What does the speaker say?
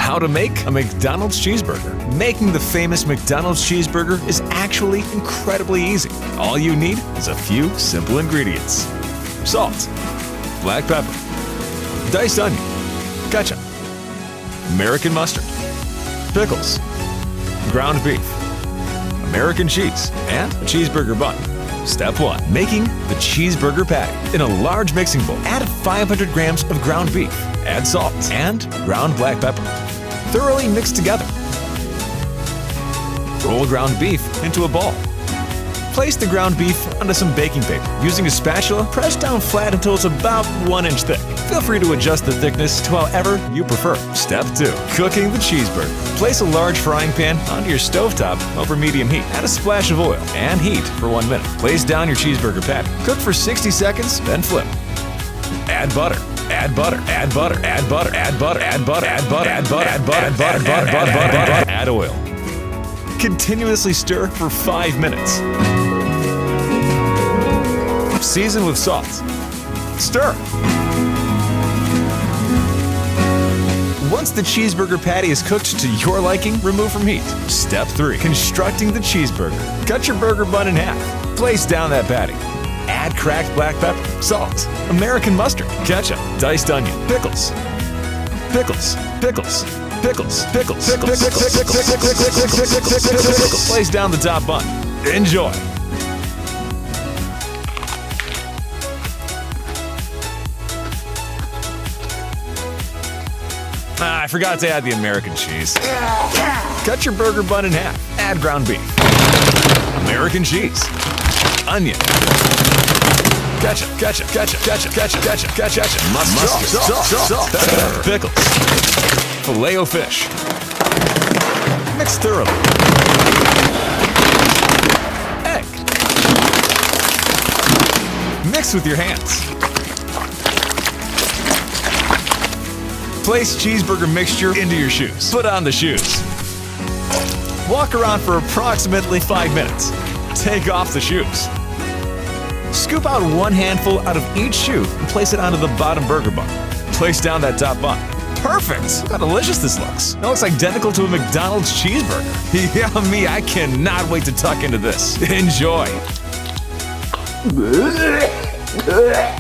How to make a McDonald's cheeseburger. Making the famous McDonald's cheeseburger is actually incredibly easy. All you need is a few simple ingredients: salt, black pepper, diced onion, ketchup, American mustard, pickles, ground beef, American cheese, and a cheeseburger bun. Step 1. Making the cheeseburger patty. In a large mixing bowl, add 500 grams of ground beef. Add salt and ground black pepper. Thoroughly mix together. Roll ground beef into a ball. Place the ground beef onto some baking paper. Using a spatula, press down flat until it's about 1 inch thick. Feel free to adjust the thickness to however you prefer. Step 2. Cooking the cheeseburger. Place a large frying pan onto your stovetop over medium heat. Add a splash of oil and heat for 1 minute. Place down your cheeseburger patty. Cook for 60 seconds, then flip. Add butter. Add butter, add butter, add butter, add butter, add butter, add butter, add butter, add butter, add butter, add butter, add oil. Continuously stir for 5 minutes. Season with salt. Stir. Once the cheeseburger patty is cooked to your liking, remove from heat. Step 3. Constructing the cheeseburger. Cut your burger bun in half. Place down that patty. Add cracked black pepper, salt, American mustard, ketchup, diced onion, pickles, pickles, pickles, pickles, pickles, pickles, pickles. Place down the top bun. Enjoy. I forgot to add the American cheese. Cut your burger bun in half. Add ground beef, American cheese, onion, ketchup, ketchup, ketchup, ketchup, ketchup, ketchup, ketchup, mustard, salt, pepper, pickles, Filet-O-Fish. Mix thoroughly. Egg. Mix with your hands. Place cheeseburger mixture into your shoes. Put on the shoes. Walk around for approximately 5 minutes. Take off the shoes. Scoop out 1 handful out of each shoe and place it onto the bottom burger bun. Place down that top bun. Perfect! Look how delicious this looks. It looks identical to a McDonald's cheeseburger. Yeah, me, I cannot wait to tuck into this. Enjoy! Yeah.